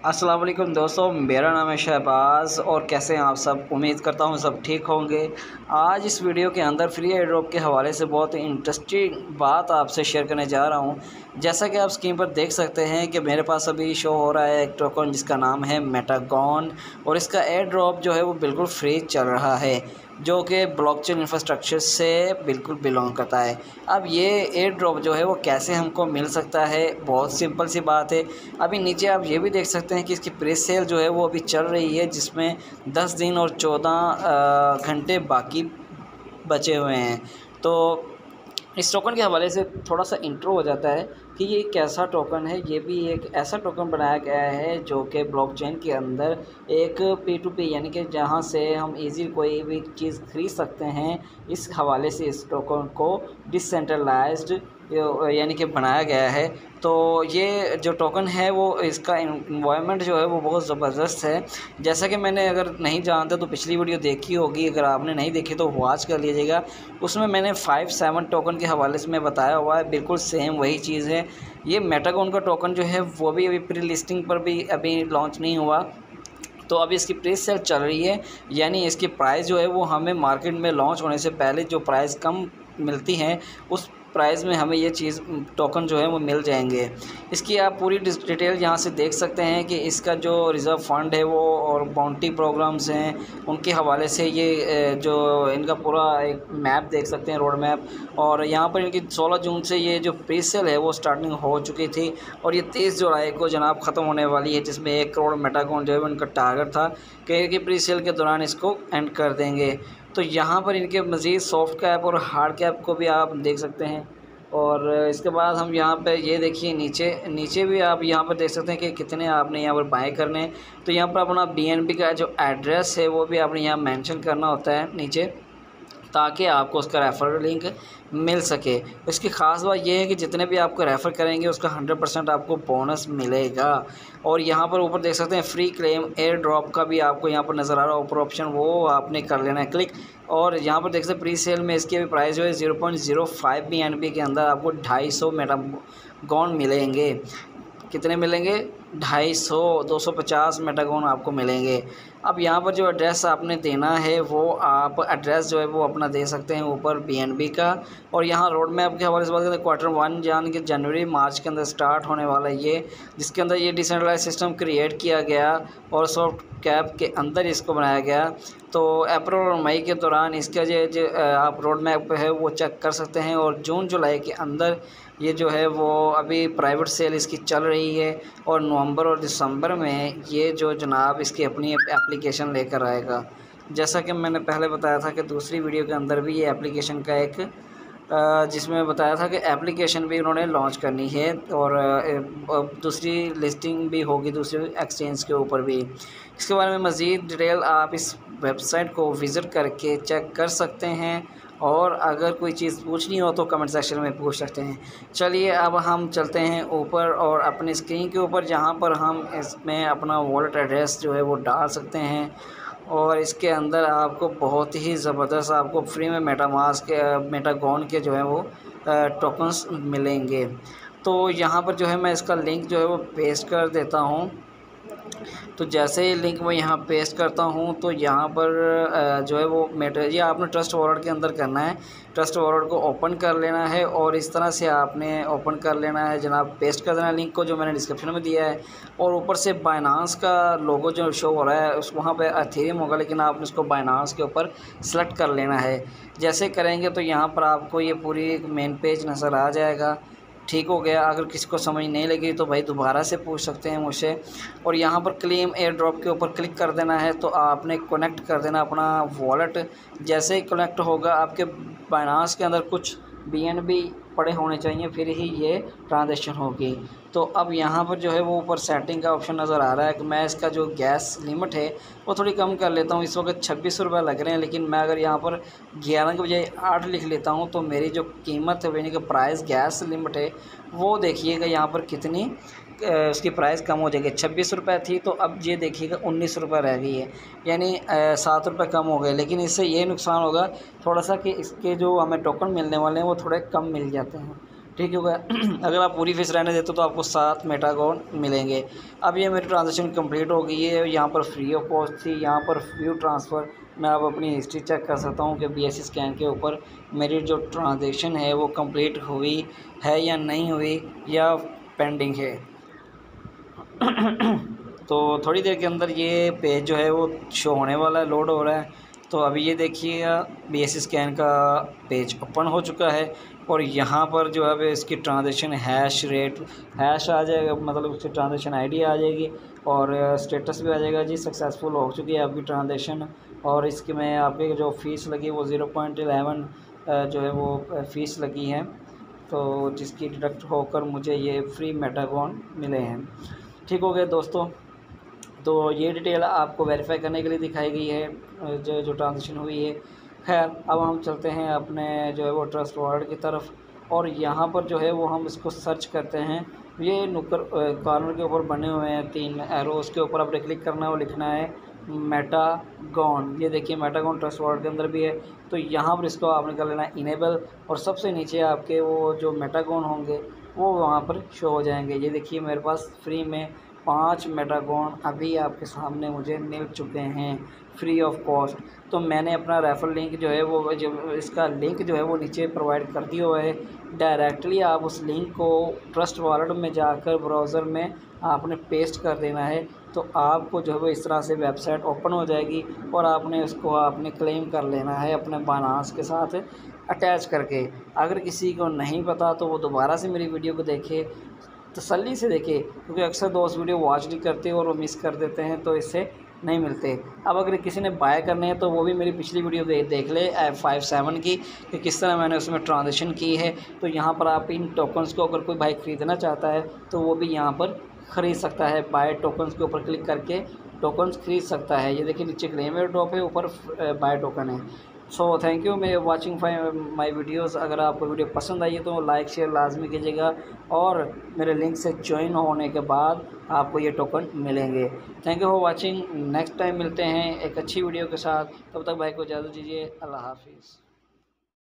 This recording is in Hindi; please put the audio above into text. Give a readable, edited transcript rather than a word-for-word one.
अस्सलाम वालेकुम दोस्तों, मेरा नाम है शहबाज़ और कैसे हैं आप सब। उम्मीद करता हूँ सब ठीक होंगे। आज इस वीडियो के अंदर फ्री एयर ड्रॉप के हवाले से बहुत ही इंटरेस्टिंग बात आपसे शेयर करने जा रहा हूँ। जैसा कि आप स्क्रीन पर देख सकते हैं कि मेरे पास अभी शो हो रहा है एक टोकन जिसका नाम है मेटागॉन, और इसका एयर ड्रॉप जो है वो बिल्कुल फ्री चल रहा है, जो कि ब्लॉकचेन इंफ्रास्ट्रक्चर से बिल्कुल बिलोंग करता है। अब ये एयर ड्रॉप जो है वो कैसे हमको मिल सकता है, बहुत सिंपल सी बात है। अभी नीचे आप ये भी देख सकते हैं कि इसकी प्रेस सेल जो है वो अभी चल रही है, जिसमें 10 दिन और 14 घंटे बाकी बचे हुए हैं। तो इस टोकन के हवाले से थोड़ा सा इंट्रो हो जाता है कि ये कैसा टोकन है। ये भी एक ऐसा टोकन बनाया गया है जो कि ब्लॉकचेन के अंदर एक P2P यानी कि जहाँ से हम इजी कोई भी चीज़ खरीद सकते हैं। इस हवाले से इस टोकन को डिसेंट्रलाइज्ड यानी कि बनाया गया है। तो ये जो टोकन है वो इसका इन्वायरमेंट जो है वो बहुत ज़बरदस्त है। जैसा कि मैंने, अगर नहीं जानते तो पिछली वीडियो देखी होगी, अगर आपने नहीं देखी तो वॉच कर लीजिएगा। उसमें मैंने 5-7 टोकन के हवाले से मैं बताया हुआ है, बिल्कुल सेम वही चीज़ है। ये मेटागॉन का टोकन जो है वो भी अभी प्री लिस्टिंग पर भी अभी लॉन्च नहीं हुआ, तो अभी इसकी प्रेस सेल चल रही है। यानी इसकी प्राइस जो है वो हमें मार्केट में लॉन्च होने से पहले जो प्राइस कम मिलती हैं उस प्राइस में हमें ये चीज़ टोकन जो है वो मिल जाएंगे। इसकी आप पूरी डिटेल यहाँ से देख सकते हैं कि इसका जो रिज़र्व फंड है वो और बाउंटी प्रोग्राम्स हैं उनके हवाले से ये जो इनका पूरा एक मैप देख सकते हैं, रोड मैप। और यहाँ पर इनकी 16 जून से ये जो प्रेस सेल है वो स्टार्टिंग हो चुकी थी और ये 23 जुलाई को जनाब ख़त्म होने वाली है, जिसमें 1 करोड़ मेटागॉन जो है उनका टारगेट था कि प्री सेल के दौरान इसको एंड कर देंगे। तो यहाँ पर इनके मज़ीद सॉफ्ट कैप और हार्ड कैप को भी आप देख सकते हैं। और इसके बाद हम यहाँ पे ये देखिए नीचे भी आप यहाँ पर देख सकते हैं कि कितने आपने यहाँ पर बाय करने हैं। तो यहाँ पर अपना BNB का जो एड्रेस है वो भी आपने यहाँ मेंशन करना होता है नीचे, ताकि आपको उसका रेफ़रल लिंक मिल सके। इसकी ख़ास बात यह है कि जितने भी आपको रेफ़र करेंगे उसका 100% आपको बोनस मिलेगा। और यहाँ पर ऊपर देख सकते हैं फ्री क्लेम एयर ड्रॉप का भी आपको यहाँ पर नज़र आ रहा है ऊपर ऑप्शन, वो आपने कर लेना है क्लिक। और यहाँ पर देख सकते हैं प्री सेल में इसकी भी प्राइस जो है 0.05 BNB के अंदर आपको 250 मेटागॉन मिलेंगे। कितने मिलेंगे? 250 250 मेटागॉन आपको मिलेंगे। अब यहाँ पर जो एड्रेस आपने देना है वो आप एड्रेस जो है वो अपना दे सकते हैं ऊपर BNB का। और यहाँ रोड मैप के हवाले से बात करें Q1 यानी कि जनवरी मार्च के अंदर स्टार्ट होने वाला है ये, जिसके अंदर ये डिसेंट्रलाइज सिस्टम क्रिएट किया गया और सॉफ्ट कैप के अंदर इसको बनाया गया। तो अप्रैल और मई के दौरान इसका जो आप रोड मैप है वो चेक कर सकते हैं। और जून जुलाई के अंदर ये जो है वो अभी प्राइवेट सेल इसकी चल रही है और नवंबर और दिसंबर में ये जो जनाब इसकी अपनी एप्लीकेशन लेकर आएगा। जैसा कि मैंने पहले बताया था कि दूसरी वीडियो के अंदर भी ये एप्लीकेशन का एक जिसमें बताया था कि एप्लीकेशन भी उन्होंने लॉन्च करनी है और दूसरी लिस्टिंग भी होगी दूसरे एक्सचेंज के ऊपर भी। इसके बारे में मज़ीद डिटेल आप इस वेबसाइट को विज़िट करके चेक कर सकते हैं, और अगर कोई चीज़ पूछनी हो तो कमेंट सेक्शन में पूछ सकते हैं। चलिए अब हम चलते हैं ऊपर और अपनी स्क्रीन के ऊपर, जहाँ पर हम इसमें अपना वॉलेट एड्रेस जो है वो डाल सकते हैं। और इसके अंदर आपको बहुत ही ज़बरदस्त आपको फ्री में मेटागॉन के जो है वो टोकन्स मिलेंगे। तो यहाँ पर जो है मैं इसका लिंक जो है वो पेस्ट कर देता हूँ। तो जैसे ही लिंक मैं यहाँ पेस्ट करता हूँ तो यहाँ पर जो है वो ये आपने ट्रस्ट वॉलेट के अंदर करना है। ट्रस्ट वॉलेट को ओपन कर लेना है और इस तरह से आपने ओपन कर लेना है जनाब, पेस्ट कर देना लिंक को जो मैंने डिस्क्रिप्शन में दिया है। और ऊपर से बाइनांस का लोगो जो शो हो रहा है उस वहाँ पे एथेरियम होगा, लेकिन आपने उसको बाइनांस के ऊपर सेलेक्ट कर लेना है। जैसे करेंगे तो यहाँ पर आपको ये पूरी मेन पेज नज़र आ जाएगा। ठीक हो गया। अगर किसी को समझ नहीं लगी तो भाई दोबारा से पूछ सकते हैं मुझसे। और यहाँ पर क्लेम एयर ड्रॉप के ऊपर क्लिक कर देना है, तो आपने कनेक्ट कर देना अपना वॉलेट। जैसे ही कनेक्ट होगा आपके बाइनांस के अंदर कुछ BNB पड़े होने चाहिए, फिर ही ये ट्रांजैक्शन होगी। तो अब यहाँ पर जो है वो ऊपर सेटिंग का ऑप्शन नज़र आ रहा है कि मैं इसका जो गैस लिमिट है वो थोड़ी कम कर लेता हूँ। इस वक्त 26 रुपये लग रहे हैं, लेकिन मैं अगर यहाँ पर 11 के बजाय 8 लिख लेता हूँ तो मेरी जो कीमत है यानी कि प्राइस गैस लिमिट है वो देखिएगा यहाँ पर कितनी उसकी प्राइस कम हो जाएगी। 26 रुपये थी तो अब ये देखिएगा 19 रुपये रह गई है, यानी 7 रुपये कम हो गए। लेकिन इससे ये नुकसान होगा थोड़ा सा कि इसके जो हमें टोकन मिलने वाले हैं वो थोड़े कम मिल जाते हैं। ठीक है। अगर आप पूरी फ़ीस रहने देते हो तो आपको 7 मेटागॉन मिलेंगे। अब ये मेरी ट्रांजेक्शन कंप्लीट हो गई है। यहाँ पर फ्री ऑफ कॉस्ट थी, यहाँ पर व्यू ट्रांसफ़र मैं अब अपनी हिस्ट्री चेक कर सकता हूँ कि BSC स्कैन के ऊपर मेरी जो ट्रांजेक्शन है वो कंप्लीट हुई है या नहीं हुई या पेंडिंग है। तो थोड़ी देर के अंदर ये पेज जो है वो शो होने वाला है, लोड हो रहा है। तो अभी ये देखिएगा BSC स्कैन का पेज ओपन हो चुका है और यहाँ पर जो है इसकी ट्रांजेक्शन हैश रेट हैश आ जाएगा, मतलब उसकी ट्रांजेक्शन आईडी आ जाएगी और स्टेटस भी आ जाएगा जी सक्सेसफुल हो चुकी है आपकी ट्रांजेक्शन। और इसकी में आपकी जो फ़ीस लगी वो 0.11 जो है वो फ़ीस लगी है, तो जिसकी डिडक्ट होकर मुझे ये फ्री मेटागॉन मिले हैं। ठीक हो गया दोस्तों। तो ये डिटेल आपको वेरीफाई करने के लिए दिखाई गई है जो ट्रांजेक्शन हुई है। खैर अब हम चलते हैं अपने जो है वो ट्रस्ट वॉलेट की तरफ और यहाँ पर जो है वो हम इसको सर्च करते हैं। ये नुक्कड़ कॉर्नर के ऊपर बने हुए हैं 3 एरो, उसके ऊपर आपने क्लिक करना है और लिखना है मेटागॉन। ये देखिए मेटागॉन ट्रस्ट वॉलेट के अंदर भी है, तो यहाँ पर इसको आपने कर लेना है इनेबल और सबसे नीचे आपके वो जो मेटागॉन होंगे वो वहाँ पर शो हो जाएंगे। ये देखिए मेरे पास फ्री में 5 मेटागॉन अभी आपके सामने मुझे मिल चुके हैं फ्री ऑफ कॉस्ट। तो मैंने अपना रेफर लिंक जो है वो जो इसका लिंक जो है वो नीचे प्रोवाइड कर दिया हुआ है। डायरेक्टली आप उस लिंक को ट्रस्ट वॉलेट में जाकर ब्राउज़र में आपने पेस्ट कर देना है, तो आपको जो है वो इस तरह से वेबसाइट ओपन हो जाएगी और आपने उसको आपने क्लेम कर लेना है अपने बाइनेंस के साथ अटैच करके। अगर किसी को नहीं पता तो वो दोबारा से मेरी वीडियो को देखे, तसल्ली से देखे, क्योंकि अक्सर दोस्त वीडियो वॉच नहीं करते और वो मिस कर देते हैं तो इससे नहीं मिलते। अब अगर किसी ने बाय करने हैं तो वो भी मेरी पिछली वीडियो देख ले F57 की कि किस तरह मैंने उसमें ट्रांजेक्शन की है। तो यहाँ पर आप इन टोकन्स को अगर कोई भाई ख़रीदना चाहता है तो वो भी यहाँ पर ख़रीद सकता है। बाय टोकन्स के ऊपर क्लिक करके टोकन्स ख़रीद सकता है। ये देखिए नीचे क्लेम एयर ड्रॉप है, ऊपर बाय टोकन है। सो थैंक यू मैं वाचिंग माई वीडियोज़। अगर आपको वीडियो पसंद आई है तो लाइक शेयर लाजमी कीजिएगा और मेरे लिंक से ज्वाइन होने के बाद आपको ये टोकन मिलेंगे। Thank you for watching. Next time मिलते हैं एक अच्छी वीडियो के साथ, तब तक भाई को इजाज़त दीजिए। अल्लाह हाफिज़।